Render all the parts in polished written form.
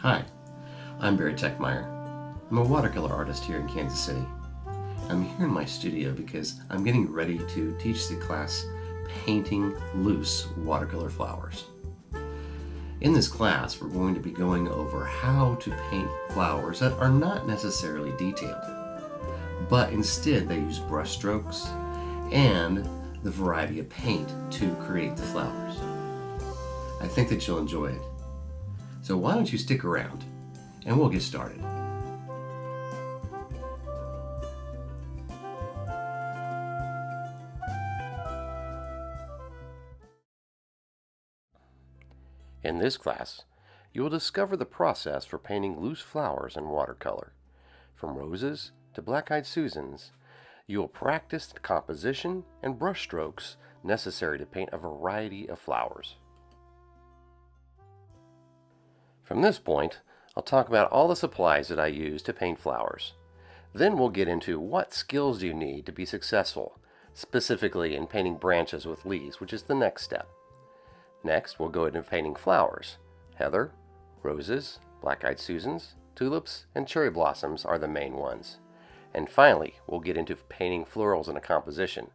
Hi, I'm Barry Techmeyer. I'm a watercolor artist here in Kansas City. I'm here in my studio because I'm getting ready to teach the class painting loose watercolor flowers. In this class, we're going to be going over how to paint flowers that are not necessarily detailed, but instead they use brush strokes and the variety of paint to create the flowers. I think that you'll enjoy it. So why don't you stick around and we'll get started. In this class, you will discover the process for painting loose flowers in watercolor. From roses to black-eyed Susans, you will practice the composition and brush strokes necessary to paint a variety of flowers. From this point, I'll talk about all the supplies that I use to paint flowers. Then we'll get into what skills do you need to be successful, specifically in painting branches with leaves, which is the next step. Next, we'll go into painting flowers. Heather, roses, black-eyed Susans, tulips, and cherry blossoms are the main ones. And finally, we'll get into painting florals in a composition,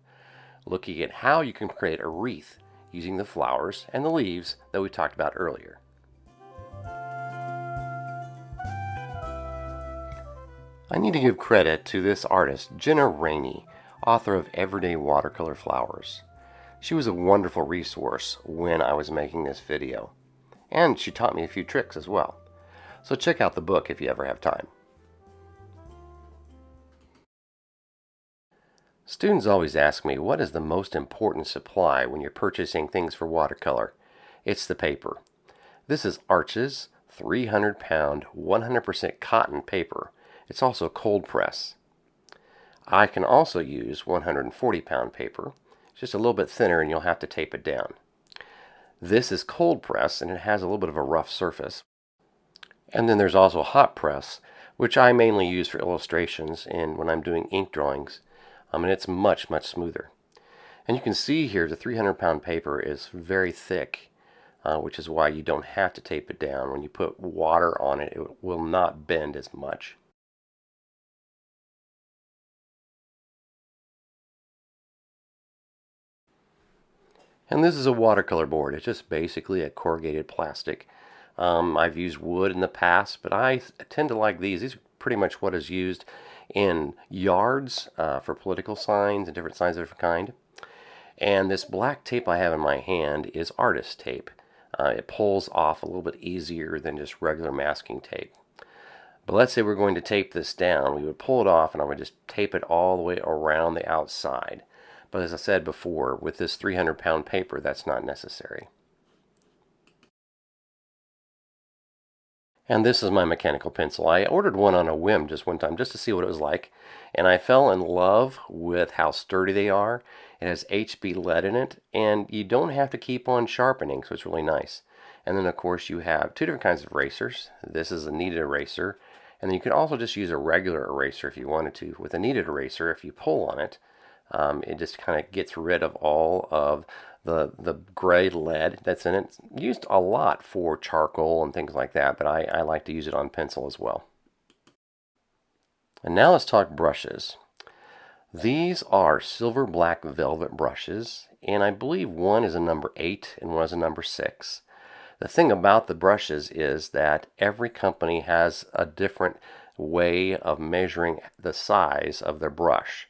looking at how you can create a wreath using the flowers and the leaves that we talked about earlier. I need to give credit to this artist, Jenna Rainey, author of Everyday Watercolor Flowers. She was a wonderful resource when I was making this video, and she taught me a few tricks as well. So check out the book if you ever have time. Students always ask me, what is the most important supply when you're purchasing things for watercolor? It's the paper. This is Arches 300-pound 100% cotton paper. It's also cold press. I can also use 140-pound paper. It's just a little bit thinner and you'll have to tape it down. This is cold press and it has a little bit of a rough surface. And then there's also hot press, which I mainly use for illustrations and when I'm doing ink drawings. And it's much smoother. And you can see here the 300-pound paper is very thick, which is why you don't have to tape it down. When you put water on it, it will not bend as much. And this is a watercolor board. It's just basically a corrugated plastic. I've used wood in the past, but I tend to like these. These are pretty much what is used in yards for political signs and different signs of different kind. And this black tape I have in my hand is artist tape. It pulls off a little bit easier than just regular masking tape. But let's say we're going to tape this down. We would pull it off and I would just tape it all the way around the outside. But as I said before, with this 300-pound paper, that's not necessary. And this is my mechanical pencil. I ordered one on a whim just one time just to see what it was like. And I fell in love with how sturdy they are. It has HB lead in it. And you don't have to keep on sharpening, so it's really nice. And then, of course, you have two different kinds of erasers. This is a kneaded eraser. And then you can also just use a regular eraser if you wanted to. With a kneaded eraser, if you pull on it, it just kind of gets rid of all of the gray lead that's in it. It's used a lot for charcoal and things like that, but I like to use it on pencil as well. And now let's talk brushes. These are silver black velvet brushes, and I believe one is a number 8 and one is a number 6. The thing about the brushes is that every company has a different way of measuring the size of their brush.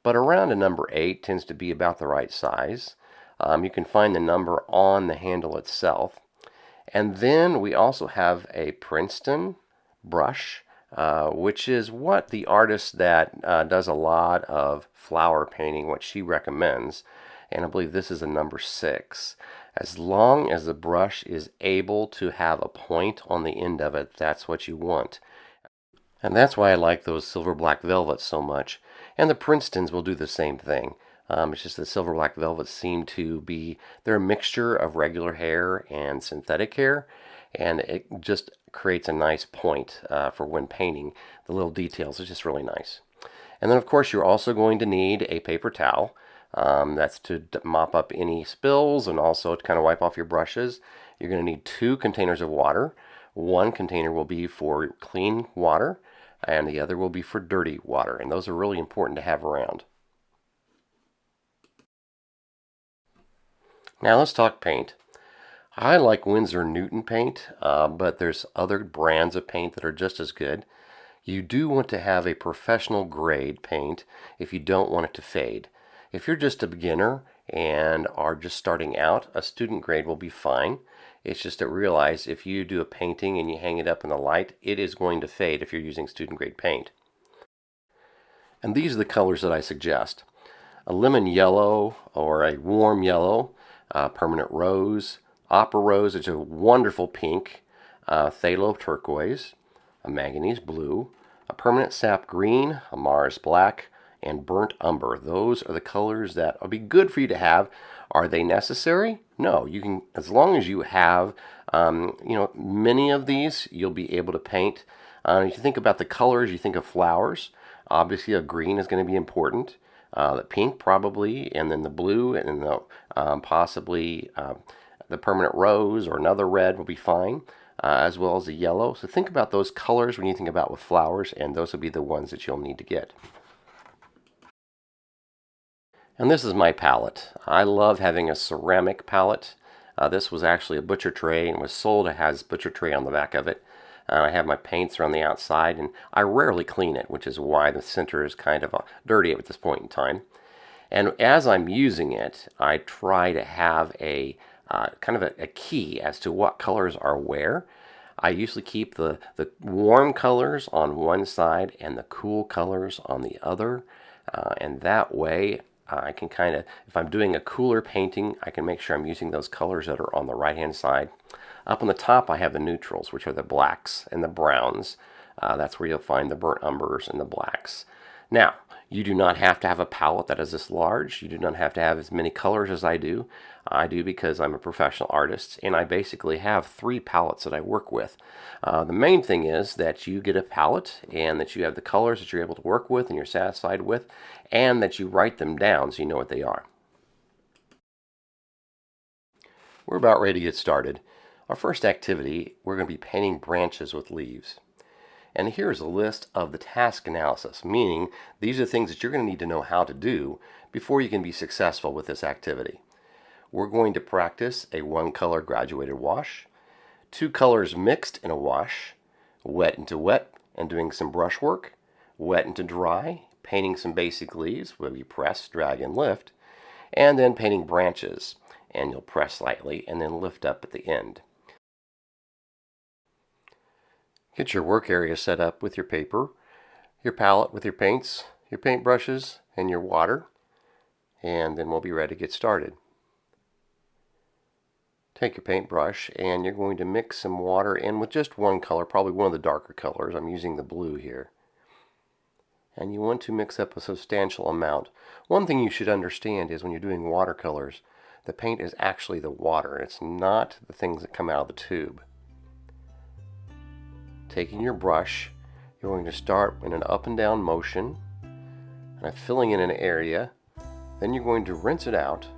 But around a number 8 tends to be about the right size. You can find the number on the handle itself. And then we also have a Princeton brush, which is what the artist that does a lot of flower painting, what she recommends. And I believe this is a number 6. As long as the brush is able to have a point on the end of it, that's what you want. And that's why I like those silver black velvets so much. And the Princetons will do the same thing. It's just the silver black velvets seem to be, they're a mixture of regular hair and synthetic hair. And it just creates a nice point for when painting. The little details are just really nice. And then of course you're also going to need a paper towel. That's to mop up any spills and also to kind of wipe off your brushes. You're going to need 2 containers of water. One container will be for clean water and the other will be for dirty water, and those are really important to have around. Now let's talk paint. I like Winsor Newton paint, but there's other brands of paint that are just as good. You do want to have a professional grade paint if you don't want it to fade. If you're just a beginner and are just starting out, a student grade will be fine. It's just to realize if you do a painting and you hang it up in the light, it is going to fade if you're using student grade paint. And these are the colors that I suggest. A lemon yellow or a warm yellow, permanent rose, opera rose, which is a wonderful pink, phthalo turquoise, a manganese blue, a permanent sap green, a Mars black, and burnt umber. Those are the colors that will be good for you to have. Are they necessary? No. You can, as long as you have, many of these, you'll be able to paint. If you think about the colors, you think of flowers. Obviously, a green is going to be important. The pink probably, and then the blue, and then the possibly the permanent rose or another red will be fine, as well as the yellow. So think about those colors when you think about with flowers, and those will be the ones that you'll need to get. And this is my palette. I love having a ceramic palette. This was actually a butcher tray and was sold. It has butcher tray on the back of it. I have my paints around the outside, and I rarely clean it, which is why the center is kind of dirty at this point in time. And as I'm using it, I try to have a kind of a key as to what colors are where. I usually keep the warm colors on one side and the cool colors on the other, and that way I can kind of, if I'm doing a cooler painting, I can make sure I'm using those colors that are on the right hand side. Up on the top I have the neutrals, which are the blacks and the browns. That's where you'll find the burnt umbers and the blacks. Now, you do not have to have a palette that is this large. You do not have to have as many colors as I do. I do because I'm a professional artist, and I basically have 3 palettes that I work with. The main thing is that you get a palette and that you have the colors that you're able to work with and you're satisfied with, and that you write them down so you know what they are. We're about ready to get started. Our first activity, we're going to be painting branches with leaves. And here's a list of the task analysis, meaning these are things that you're going to need to know how to do before you can be successful with this activity. We're going to practice a 1-color graduated wash, 2 colors mixed in a wash, wet into wet and doing some brush work, wet into dry, painting some basic leaves where you press, drag, and lift, and then painting branches, and you'll press slightly and then lift up at the end. Get your work area set up with your paper, your palette with your paints, your paint brushes, and your water, and then we'll be ready to get started. Take your paintbrush and you're going to mix some water in with just one color, probably one of the darker colors. I'm using the blue here. And you want to mix up a substantial amount. One thing you should understand is when you're doing watercolors, the paint is actually the water. It's not the things that come out of the tube. Taking your brush, you're going to start in an up and down motion, and filling in an area. Then you're going to rinse it out,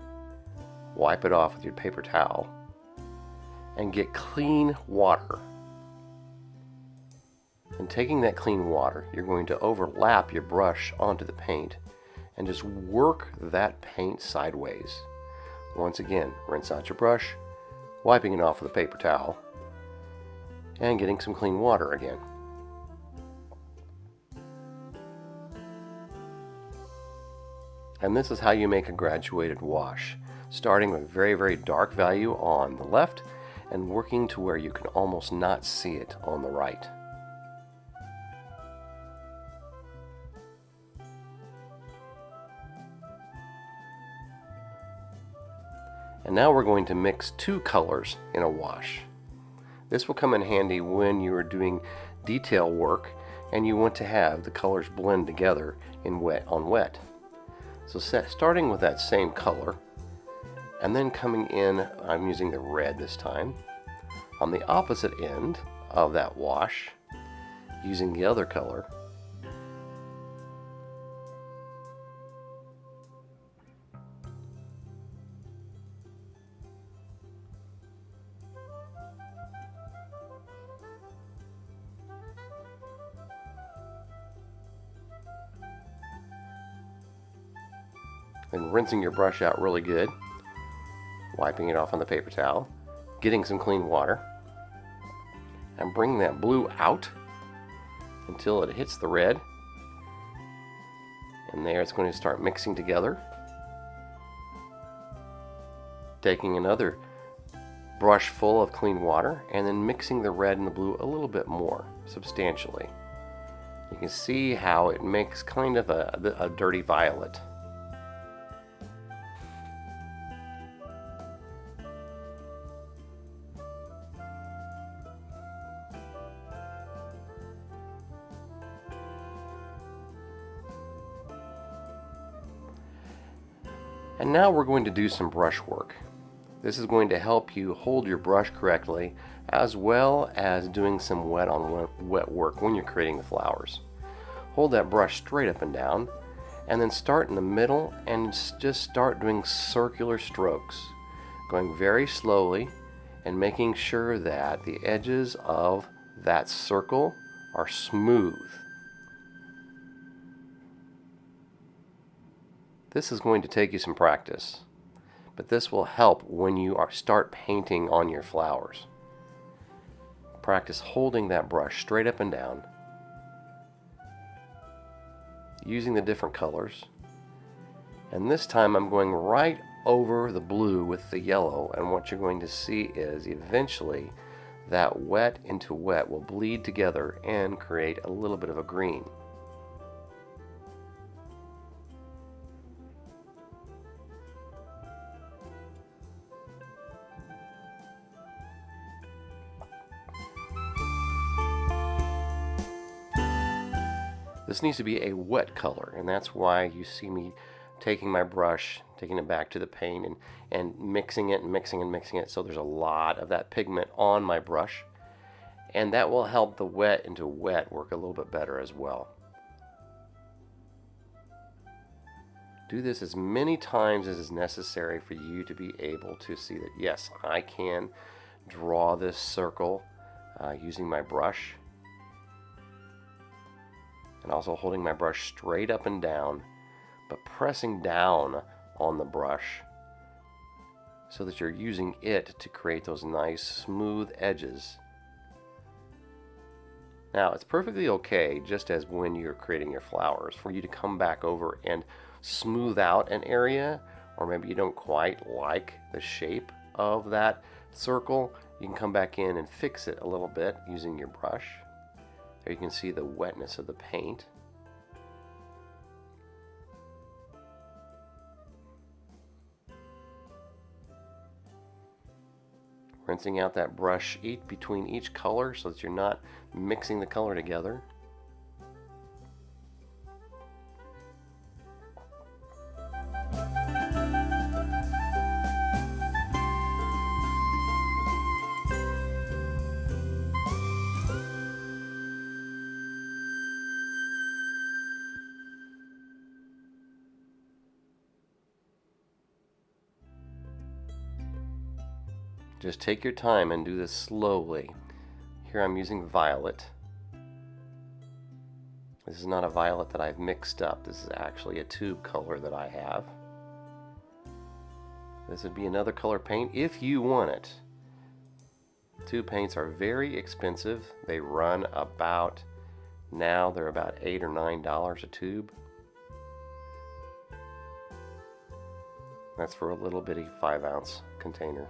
wipe it off with your paper towel, and get clean water. And taking that clean water, you're going to overlap your brush onto the paint and just work that paint sideways. Once again, rinse out your brush, wiping it off with a paper towel, and getting some clean water again. And this is how you make a graduated wash, starting with very, very dark value on the left and working to where you can almost not see it on the right. And now we're going to mix 2 colors in a wash. This will come in handy when you are doing detail work and you want to have the colors blend together in wet on wet. So starting with that same color and then coming in, I'm using the red this time, on the opposite end of that wash using the other color. Then rinsing your brush out really good, wiping it off on the paper towel, getting some clean water, and bringing that blue out until it hits the red. And there it's going to start mixing together. Taking another brush full of clean water and then mixing the red and the blue a little bit more substantially. You can see how it makes kind of a dirty violet. And now we're going to do some brush work. This is going to help you hold your brush correctly, as well as doing some wet on wet work when you're creating the flowers. Hold that brush straight up and down, and then start in the middle and just start doing circular strokes, going very slowly and making sure that the edges of that circle are smooth. This is going to take you some practice, but this will help when you start painting on your flowers. Practice holding that brush straight up and down, using the different colors. And this time I'm going right over the blue with the yellow, and what you're going to see is eventually that wet into wet will bleed together and create a little bit of a green. This needs to be a wet color, and that's why you see me taking my brush, taking it back to the paint, and mixing it and mixing and mixing it so there's a lot of that pigment on my brush, and that will help the wet into wet work a little bit better as well. Do this as many times as is necessary for you to be able to see that, yes, I can draw this circle using my brush, and also holding my brush straight up and down, but pressing down on the brush so that you're using it to create those nice smooth edges. Now, it's perfectly okay, just as when you're creating your flowers, for you to come back over and smooth out an area, or maybe you don't quite like the shape of that circle. You can come back in and fix it a little bit using your brush. There you can see the wetness of the paint. Rinsing out that brush between each color so that you're not mixing the color together. Just take your time and do this slowly. Here I'm using violet. This is not a violet that I've mixed up. This is actually a tube color that I have. This would be another color paint if you want it. Tube paints are very expensive. They run about, now they're about $8 or $9 a tube. That's for a little bitty 5-ounce container.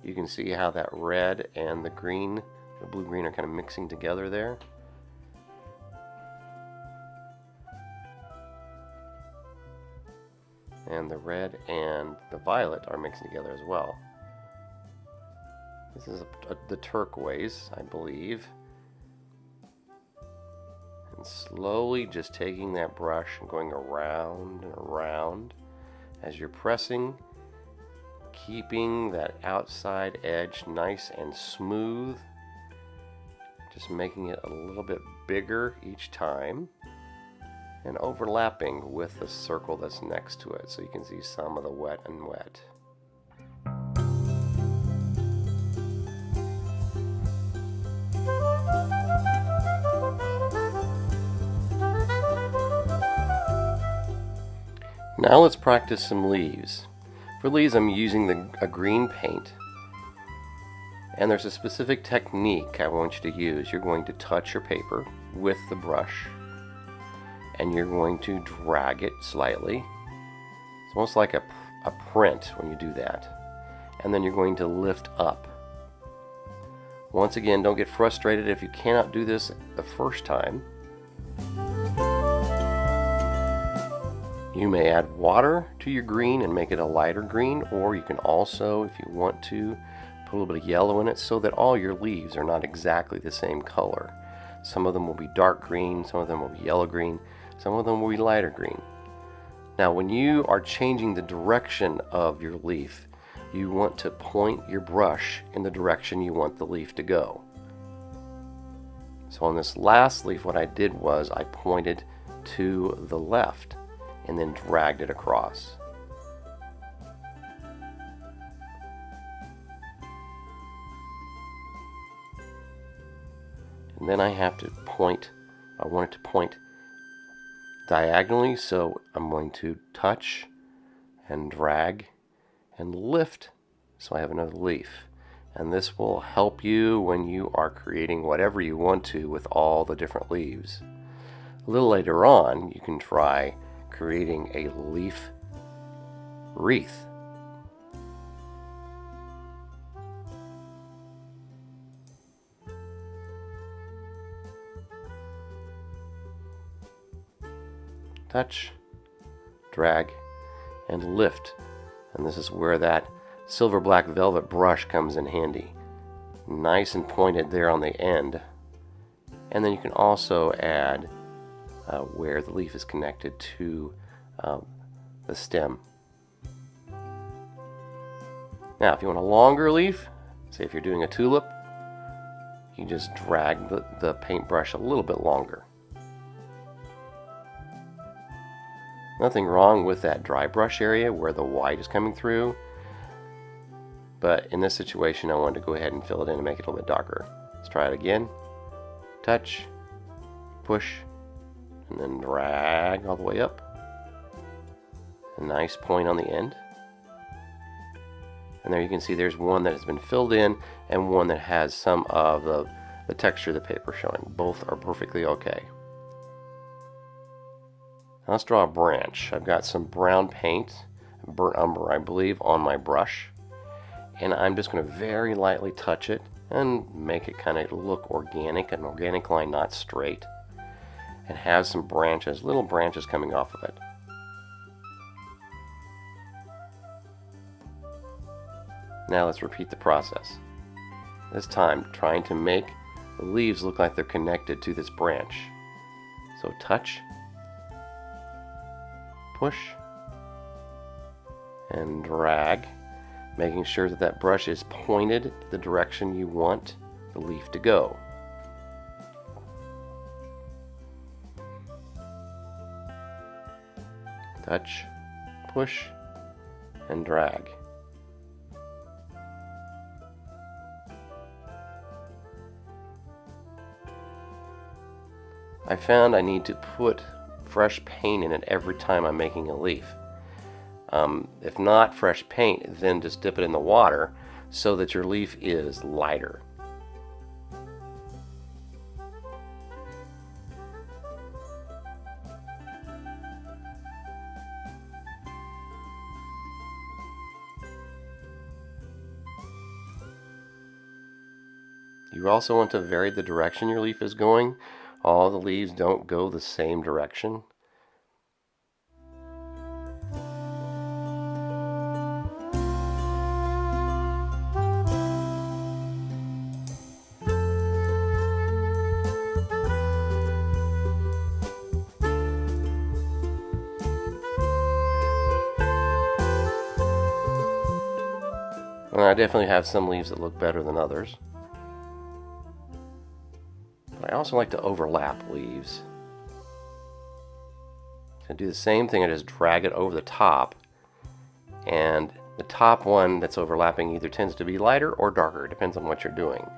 You can see how that red and the green, the blue-green, are kind of mixing together there. And the red and the violet are mixing together as well. This is the turquoise, I believe. And slowly just taking that brush and going around and around as you're pressing, keeping that outside edge nice and smooth, just making it a little bit bigger each time, and overlapping with the circle that's next to it so you can see some of the wet and wet. Now let's practice some leaves. For leaves I'm using a green paint, and there's a specific technique I want you to use. You're going to touch your paper with the brush, and you're going to drag it slightly. It's almost like a print when you do that. And then you're going to lift up. Once again, don't get frustrated if you cannot do this the first time. You may add water to your green and make it a lighter green, or you can also, if you want to, put a little bit of yellow in it so that all your leaves are not exactly the same color. Some of them will be dark green, some of them will be yellow green, some of them will be lighter green. Now when you are changing the direction of your leaf, you want to point your brush in the direction you want the leaf to go. So on this last leaf, what I did was I pointed to the left and then dragged it across. And then I have to point, I want it to point diagonally, so I'm going to touch and drag and lift so I have another leaf. And this will help you when you are creating whatever you want to with all the different leaves. A little later on, you can try creating a leaf wreath. Touch, drag, and lift. And this is where that silver black velvet brush comes in handy. Nice and pointed there on the end. And then you can also add where the leaf is connected to the stem. Now if you want a longer leaf, say if you're doing a tulip, you just drag the paintbrush a little bit longer. Nothing wrong with that dry brush area where the white is coming through, but in this situation I wanted to go ahead and fill it in and make it a little bit darker. Let's try it again. Touch, push, and then drag all the way up. A nice point on the end. And there you can see there's one that has been filled in and one that has some of the texture of the paper showing. Both are perfectly okay. Now let's draw a branch. I've got some brown paint, burnt umber I believe, on my brush. And I'm just going to very lightly touch it and make it kind of look organic, an organic line, not straight. And have some branches, little branches coming off of it. Now let's repeat the process. This time trying to make the leaves look like they're connected to this branch. So touch, push, and drag, making sure that that brush is pointed the direction you want the leaf to go. Touch, push, and drag. I found I need to put fresh paint in it every time I'm making a leaf. If not fresh paint, then just dip it in the water so that your leaf is lighter. You also want to vary the direction your leaf is going. All the leaves don't go the same direction. And I definitely have some leaves that look better than others. I also like to overlap leaves. So do the same thing, I just drag it over the top, and the top one that's overlapping either tends to be lighter or darker, depends on what you're doing.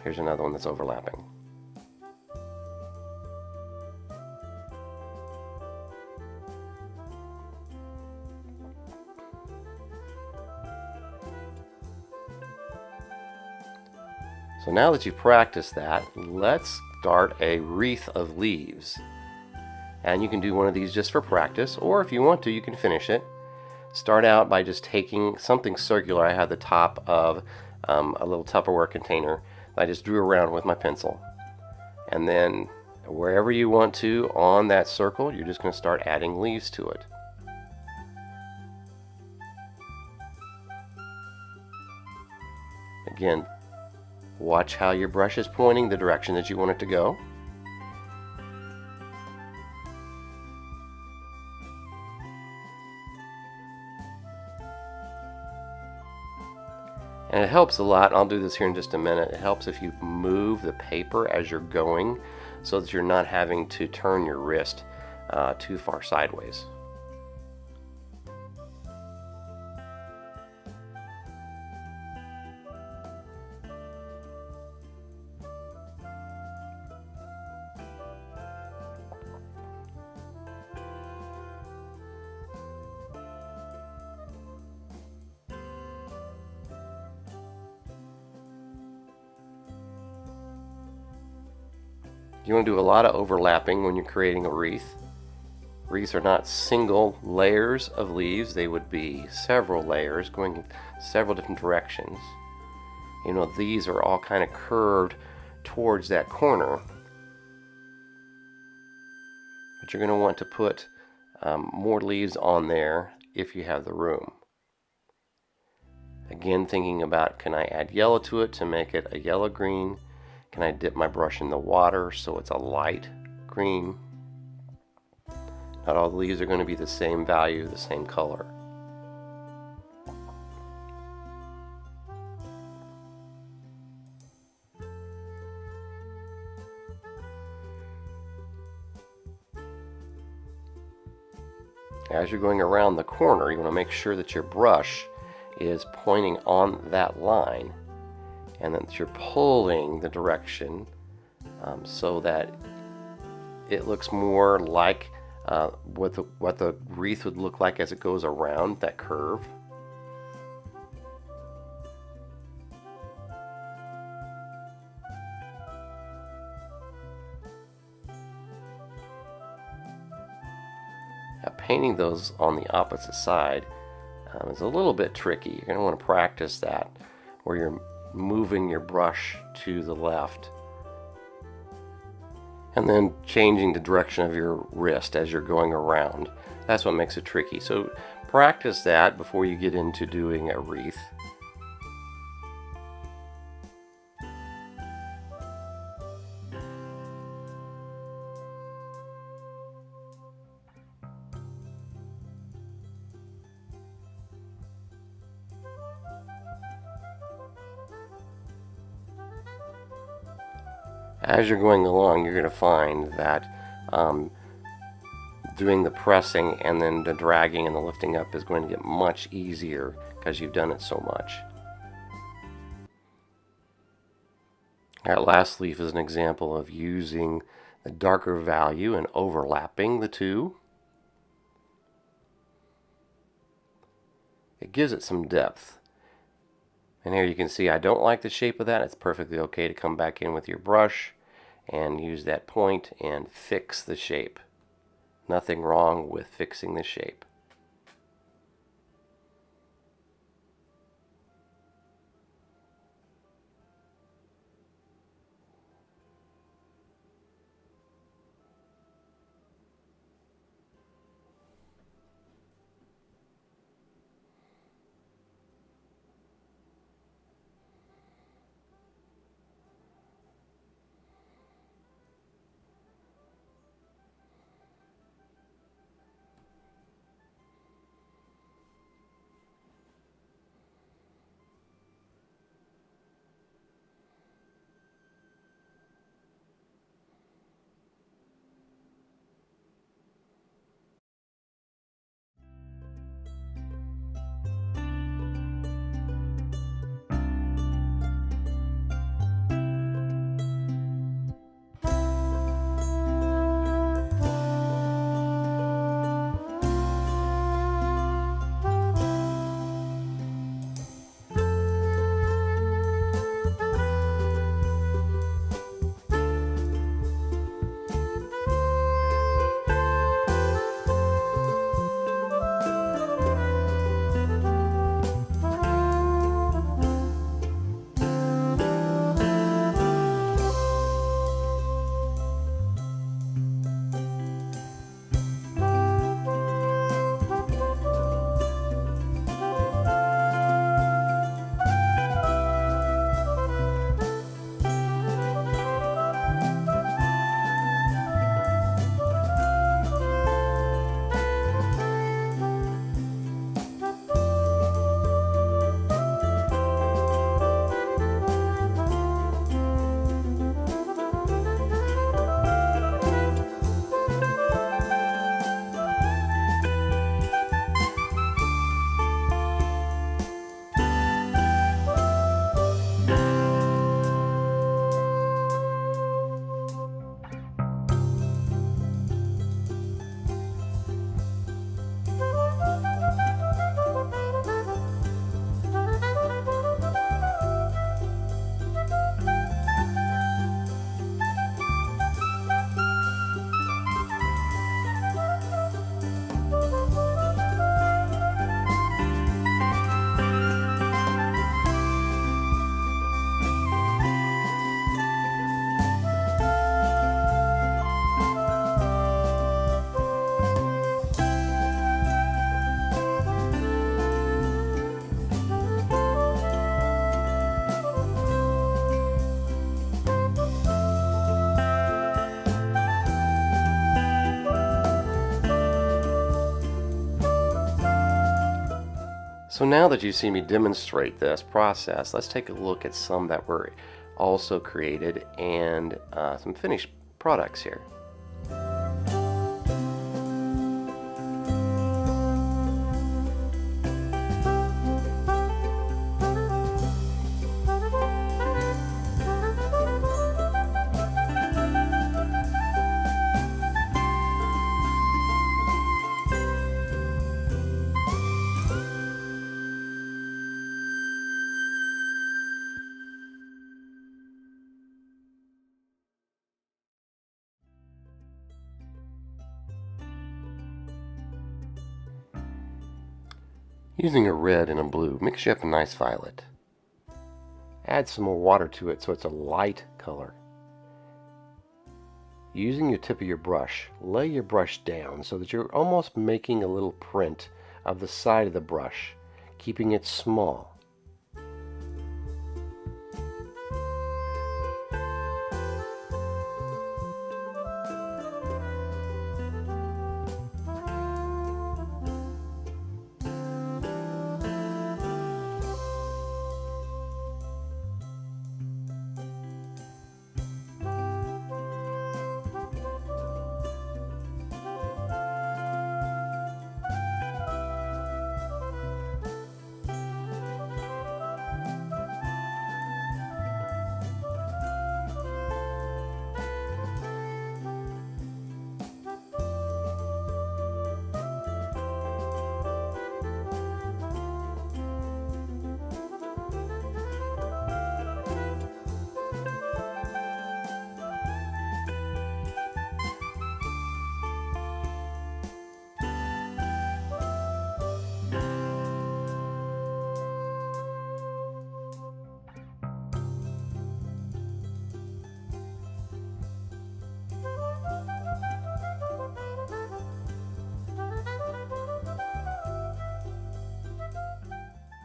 Here's another one that's overlapping. So now that you've practiced that, let's start a wreath of leaves. And you can do one of these just for practice, or if you want to, you can finish it. Start out by just taking something circular. I have the top of a little Tupperware container that I just drew around with my pencil. And then wherever you want to on that circle, you're just going to start adding leaves to it. Again, watch how your brush is pointing the direction that you want it to go. And it helps a lot, I'll do this here in just a minute, it helps if you move the paper as you're going so that you're not having to turn your wrist too far sideways. You want to do a lot of overlapping when you're creating a wreath. Wreaths are not single layers of leaves, they would be several layers going several different directions. You know, these are all kind of curved towards that corner. But you're going to want to put more leaves on there if you have the room. Again, thinking about, can I add yellow to it to make it a yellow-green? Can I dip my brush in the water so it's a light green? Not all the leaves are going to be the same value, the same color. As you're going around the corner, you want to make sure that your brush is pointing on that line and that you're pulling the direction so that it looks more like what the wreath would look like as it goes around that curve. Now, painting those on the opposite side is a little bit tricky. You're going to want to practice that where you're moving your brush to the left and then changing the direction of your wrist as you're going around. That's what makes it tricky. So practice that before you get into doing a wreath. As you're going along, you're going to find that doing the pressing and then the dragging and the lifting up is going to get much easier because you've done it so much. That last leaf is an example of using the darker value and overlapping the two. It gives it some depth. And here you can see I don't like the shape of that. It's perfectly okay to come back in with your brush and use that point and fix the shape. Nothing wrong with fixing the shape. So now that you've seen me demonstrate this process, let's take a look at some that were also created and some finished products here. Using a red and a blue, mix you up a nice violet. Add some more water to it so it's a light color. Using your tip of your brush, lay your brush down so that you're almost making a little print of the side of the brush, keeping it small.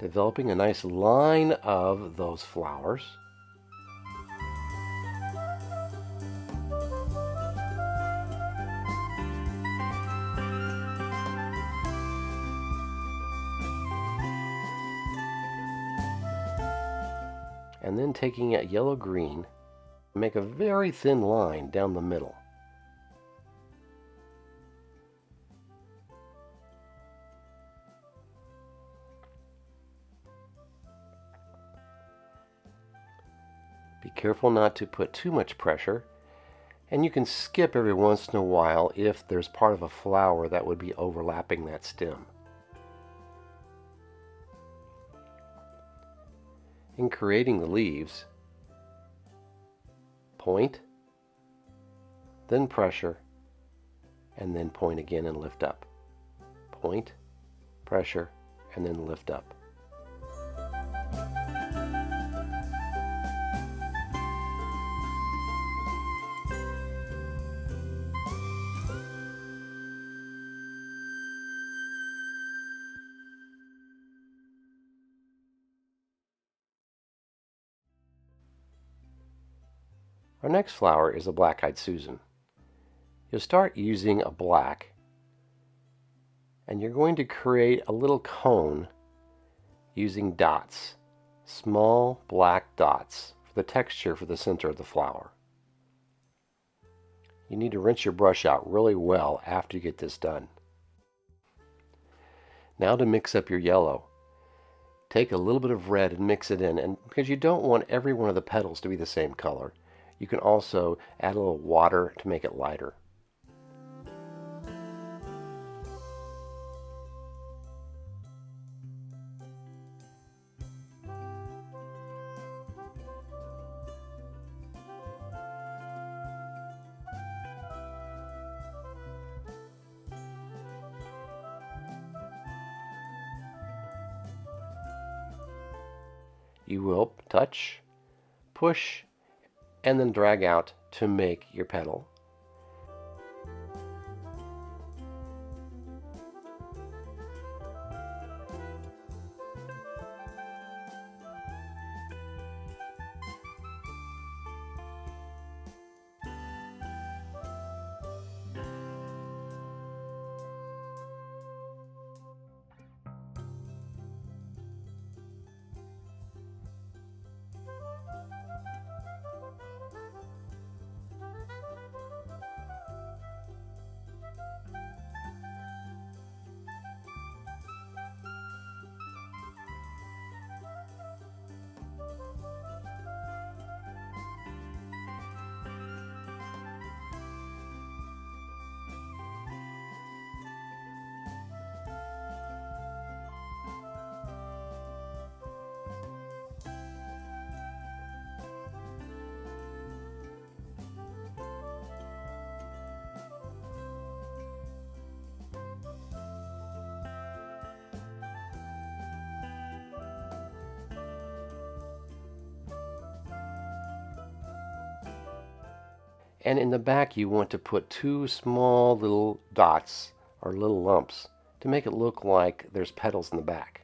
Developing a nice line of those flowers. And then taking a yellow-green, make a very thin line down the middle. Be careful not to put too much pressure, and you can skip every once in a while if there's part of a flower that would be overlapping that stem. In creating the leaves, point, then pressure, and then point again and lift up. Point, pressure, and then lift up. Our next flower is a black-eyed Susan. You'll start using a black, and you're going to create a little cone using dots, small black dots for the texture for the center of the flower. You need to rinse your brush out really well after you get this done. Now to mix up your yellow. Take a little bit of red and mix it in, and because you don't want every one of the petals to be the same color, you can also add a little water to make it lighter. You will touch, push, and then drag out to make your petal. And in the back you want to put two small little dots or little lumps to make it look like there's petals in the back.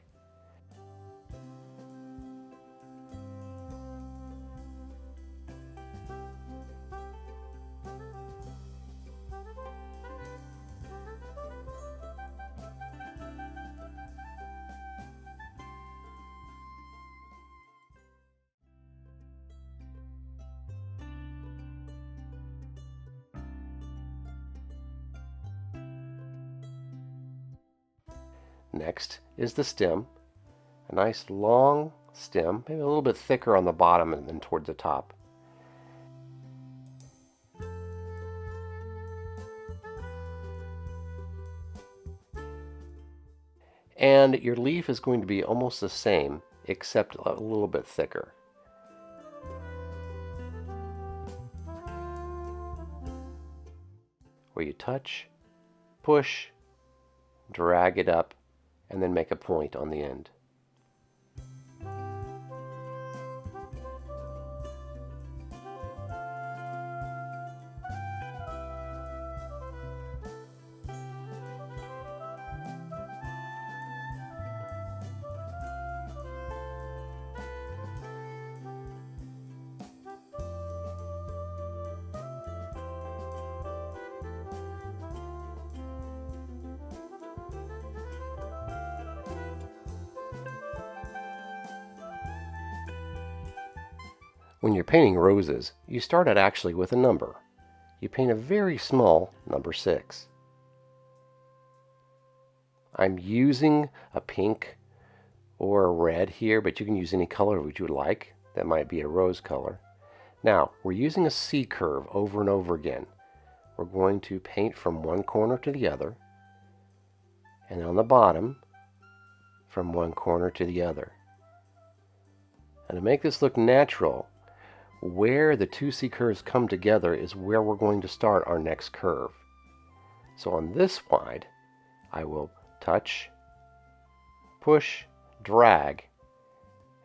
Next is the stem, a nice long stem, maybe a little bit thicker on the bottom and then towards the top. And your leaf is going to be almost the same, except a little bit thicker. Where you touch, push, drag it up, and then make a point on the end. When you're painting roses, you start out actually with a number. You paint a very small number 6. I'm using a pink or a red here, but you can use any color which you would like. That might be a rose color. Now, we're using a C curve over and over again. We're going to paint from one corner to the other, and on the bottom, from one corner to the other. And to make this look natural, where the two C curves come together is where we're going to start our next curve. So on this side, I will touch, push, drag,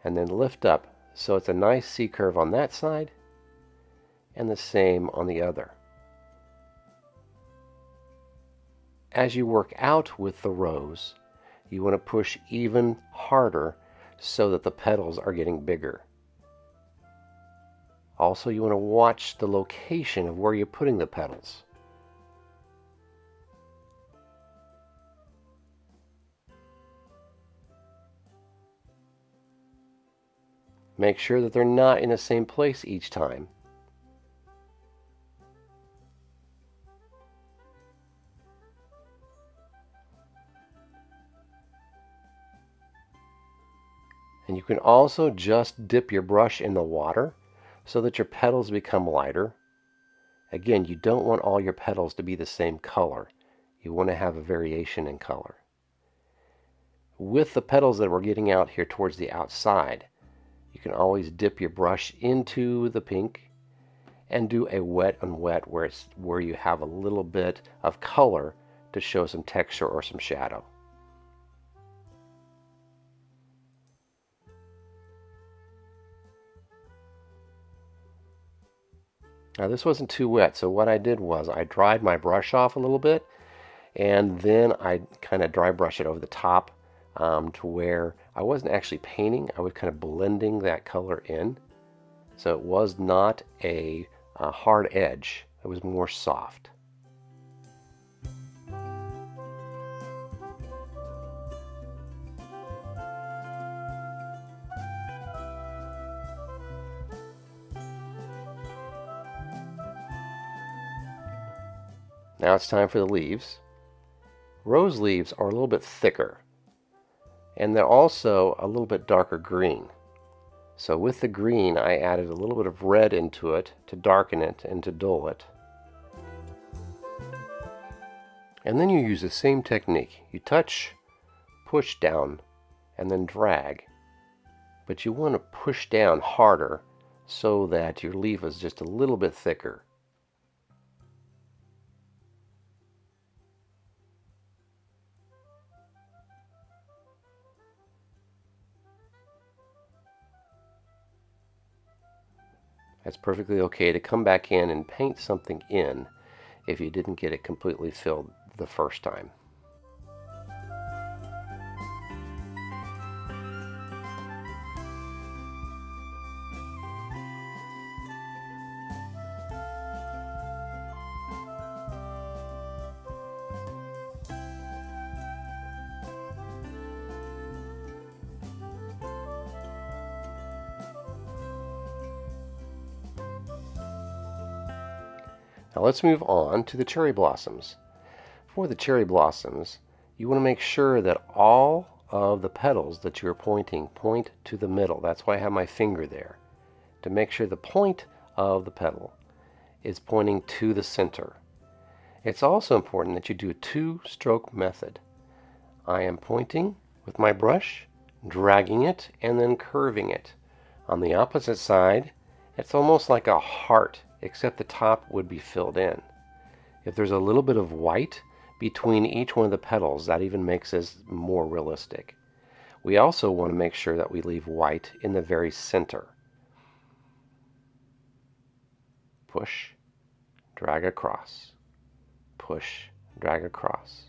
and then lift up. So it's a nice C curve on that side, and the same on the other. As you work out with the rose, you want to push even harder so that the petals are getting bigger. Also, you want to watch the location of where you're putting the petals. Make sure that they're not in the same place each time. And you can also just dip your brush in the water so that your petals become lighter. Again, you don't want all your petals to be the same color. You want to have a variation in color. With the petals that we're getting out here towards the outside, you can always dip your brush into the pink and do a wet and wet where you have a little bit of color to show some texture or some shadow. Now this wasn't too wet, so what I did was I dried my brush off a little bit, and then I kind of dry brush it over the top to where I wasn't actually painting, I was kind of blending that color in. So it was not a hard edge, it was more soft. Now it's time for the leaves. Rose leaves are a little bit thicker, and they're also a little bit darker green. So with the green, I added a little bit of red into it to darken it and to dull it. And then you use the same technique. You touch, push down, and then drag. But you want to push down harder so that your leaf is just a little bit thicker. It's perfectly okay to come back in and paint something in if you didn't get it completely filled the first time. Now let's move on to the cherry blossoms. For the cherry blossoms, you want to make sure that all of the petals that you're pointing point to the middle. That's why I have my finger there, to make sure the point of the petal is pointing to the center. It's also important that you do a two-stroke method. I am pointing with my brush, dragging it, and then curving it. On the opposite side, it's almost like a heart, except the top would be filled in. If there's a little bit of white between each one of the petals, that even makes this more realistic. We also want to make sure that we leave white in the very center. Push, drag across. Push, drag across.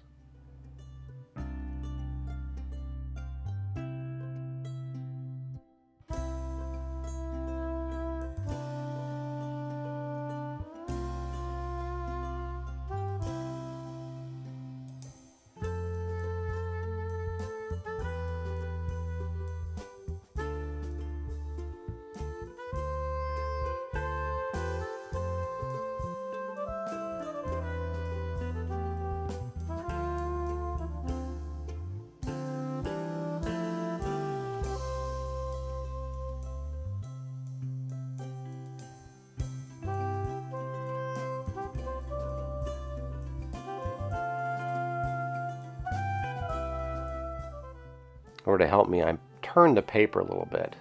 In order to help me, I turn the paper a little bit.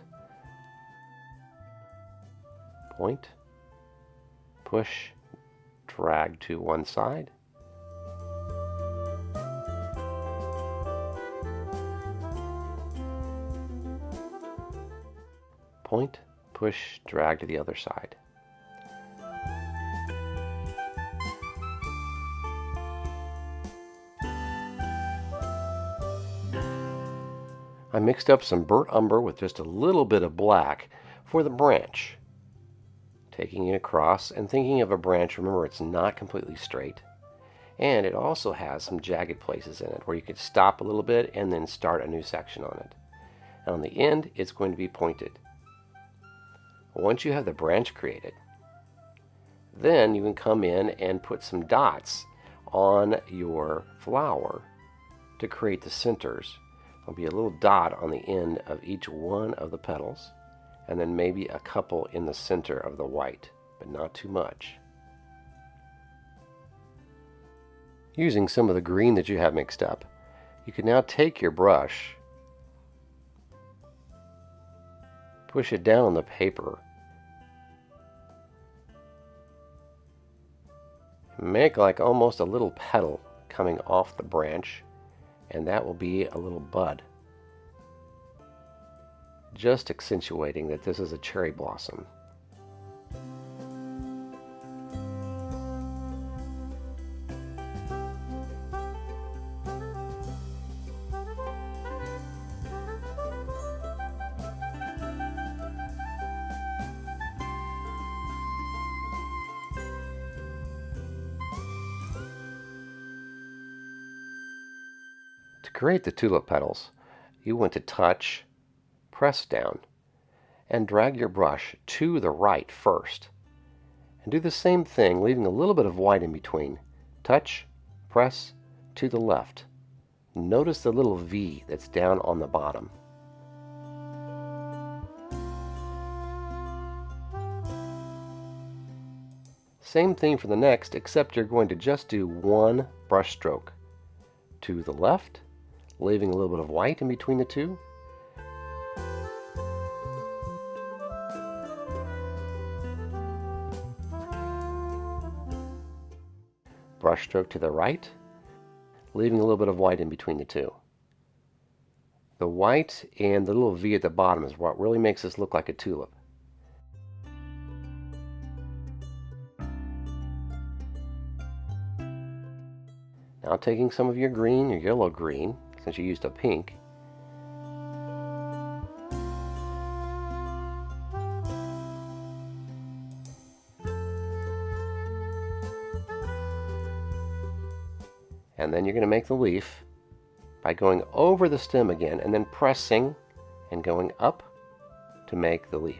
Point, push, drag to one side. Point, push, drag to the other side. I mixed up some burnt umber with just a little bit of black for the branch. Taking it across and thinking of a branch, remember it's not completely straight. And it also has some jagged places in it where you could stop a little bit and then start a new section on it. And on the end, it's going to be pointed. Once you have the branch created, then you can come in and put some dots on your flower to create the centers. There'll be a little dot on the end of each one of the petals, and then maybe a couple in the center of the white, but not too much. Using some of the green that you have mixed up, you can now take your brush, push it down on the paper, make like almost a little petal coming off the branch, and that will be a little bud, just accentuating that this is a cherry blossom. To create the tulip petals, you want to touch, press down, and drag your brush to the right first. And do the same thing, leaving a little bit of white in between. Touch, press, to the left. Notice the little V that's down on the bottom. Same thing for the next, except you're going to just do one brush stroke. To the left, leaving a little bit of white in between the two. Brush stroke to the right, leaving a little bit of white in between the two. The white and the little V at the bottom is what really makes this look like a tulip. Now taking some of your green, your yellow green, since you used a pink, and then you're going to make the leaf by going over the stem again and then pressing and going up to make the leaf.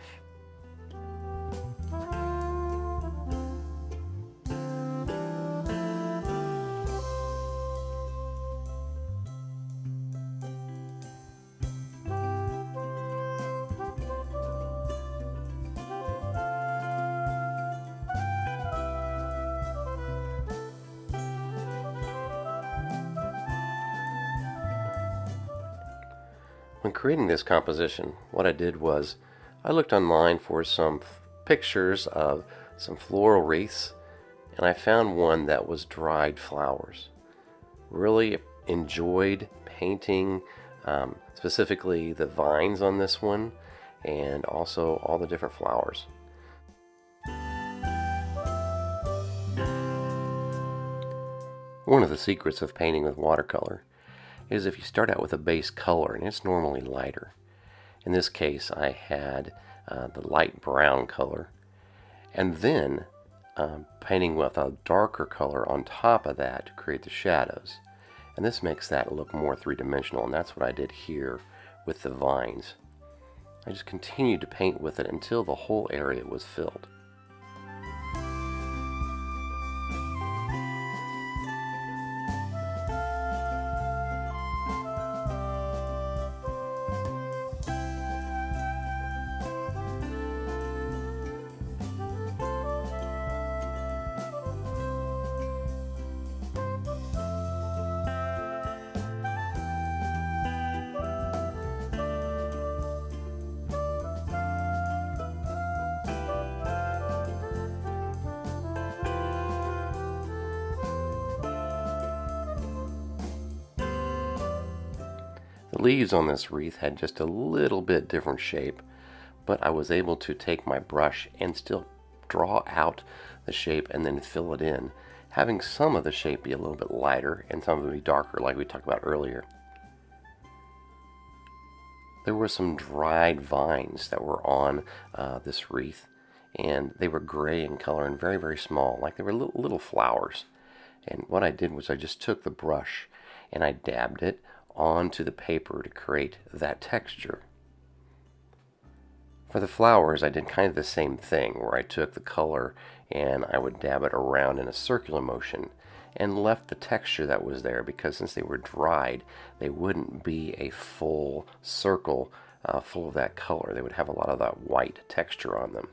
When creating this composition, what I did was I looked online for some pictures of some floral wreaths, and I found one that was dried flowers. Really enjoyed painting specifically the vines on this one and also all the different flowers. One of the secrets of painting with watercolor is if you start out with a base color, and it's normally lighter. In this case, I had the light brown color, and then painting with a darker color on top of that to create the shadows. And this makes that look more three-dimensional, and that's what I did here with the vines. I just continued to paint with it until the whole area was filled. The leaves on this wreath had just a little bit different shape, but I was able to take my brush and still draw out the shape and then fill it in, having some of the shape be a little bit lighter and some of it be darker like we talked about earlier. There were some dried vines that were on this wreath, and they were gray in color and very, very small, like they were little flowers. And what I did was I just took the brush and I dabbed it onto the paper to create that texture. For the flowers, I did kind of the same thing, where I took the color and I would dab it around in a circular motion and left the texture that was there, because since they were dried, they wouldn't be a full circle full of that color. They would have a lot of that white texture on them.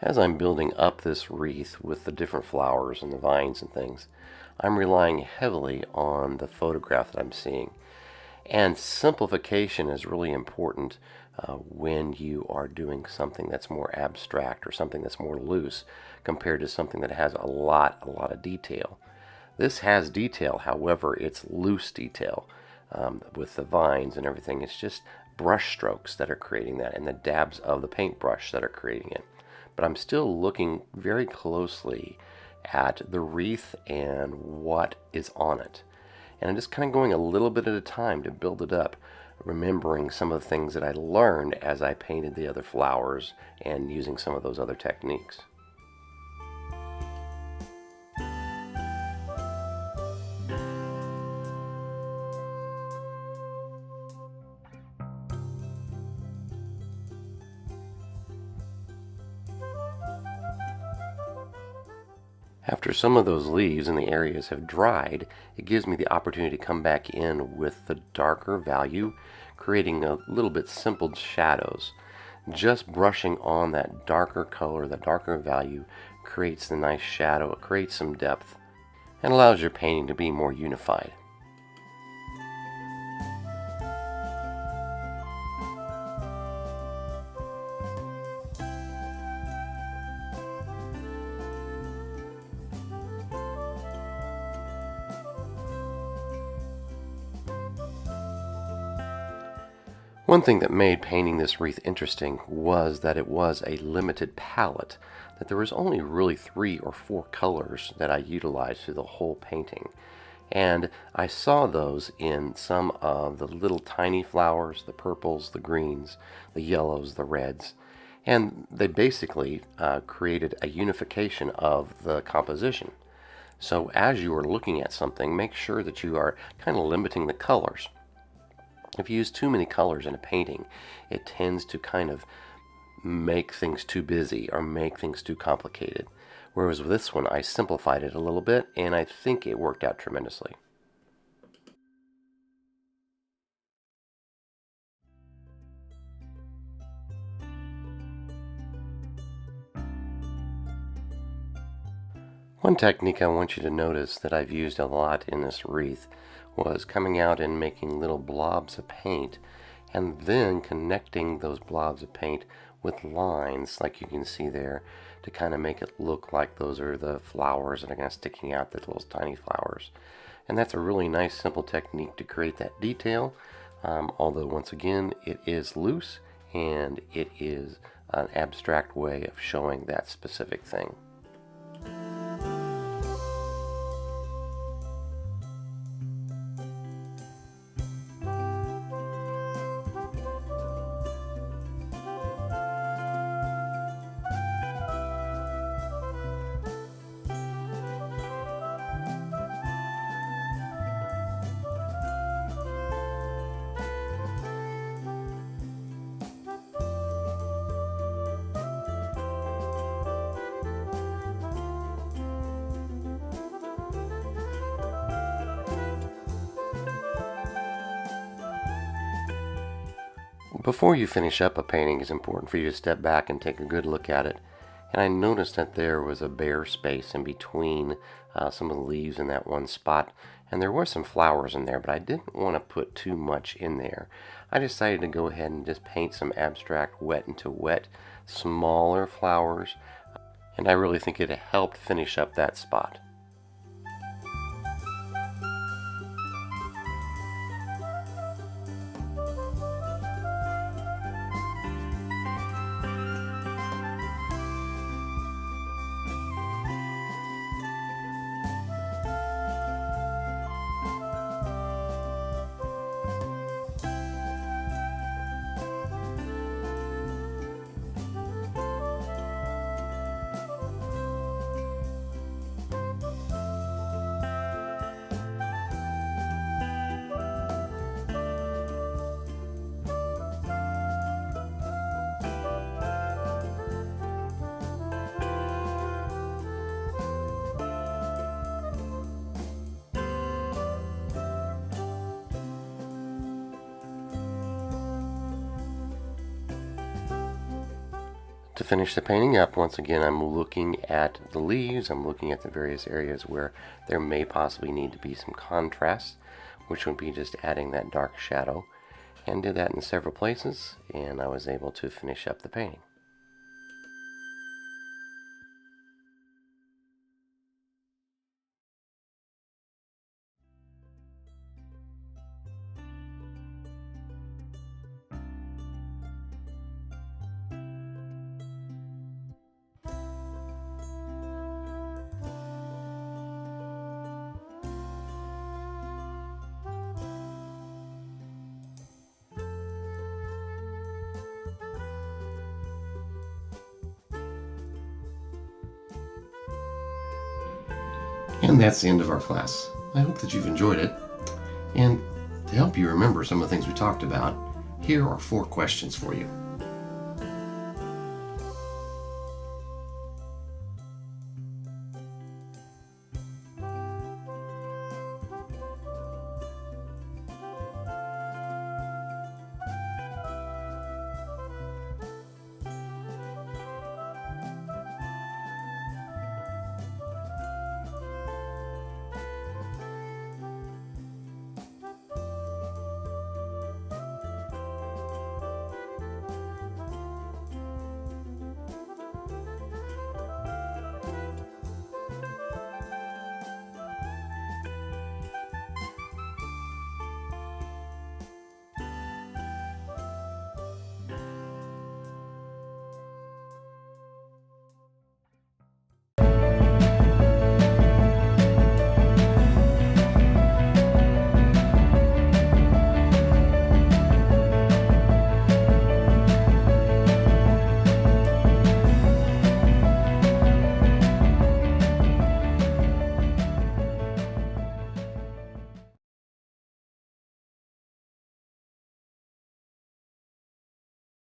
As I'm building up this wreath with the different flowers and the vines and things, I'm relying heavily on the photograph that I'm seeing. And simplification is really important when you are doing something that's more abstract or something that's more loose compared to something that has a lot of detail. This has detail, however, it's loose detail with the vines and everything. It's just brush strokes that are creating that and the dabs of the paintbrush that are creating it. But I'm still looking very closely at the wreath and what is on it. And I'm just kind of going a little bit at a time to build it up, remembering some of the things that I learned as I painted the other flowers and using some of those other techniques. After some of those leaves in the areas have dried, it gives me the opportunity to come back in with the darker value, creating a little bit simple shadows. Just brushing on that darker color, that darker value, creates the nice shadow, it creates some depth, and allows your painting to be more unified. One thing that made painting this wreath interesting was that it was a limited palette, that there was only really 3 or 4 colors that I utilized through the whole painting. And I saw those in some of the little tiny flowers, the purples, the greens, the yellows, the reds. And they basically created a unification of the composition. So as you are looking at something, make sure that you are kind of limiting the colors. If you use too many colors in a painting, it tends to kind of make things too busy or make things too complicated. Whereas with this one, I simplified it a little bit, and I think it worked out tremendously. One technique I want you to notice that I've used a lot in this wreath was coming out and making little blobs of paint and then connecting those blobs of paint with lines like you can see there to kind of make it look like those are the flowers that are kind of sticking out, the little tiny flowers. And that's a really nice simple technique to create that detail, although once again it is loose and it is an abstract way of showing that specific thing. Before you finish up a painting, it's important for you to step back and take a good look at it. And I noticed that there was a bare space in between some of the leaves in that one spot. And there were some flowers in there, but I didn't want to put too much in there. I decided to go ahead and just paint some abstract wet into wet, smaller flowers. And I really think it helped finish up that spot. To finish the painting up, once again, I'm looking at the leaves, I'm looking at the various areas where there may possibly need to be some contrast, which would be just adding that dark shadow, and did that in several places, and I was able to finish up the painting. And that's the end of our class. I hope that you've enjoyed it. And to help you remember some of the things we talked about, here are 4 questions for you.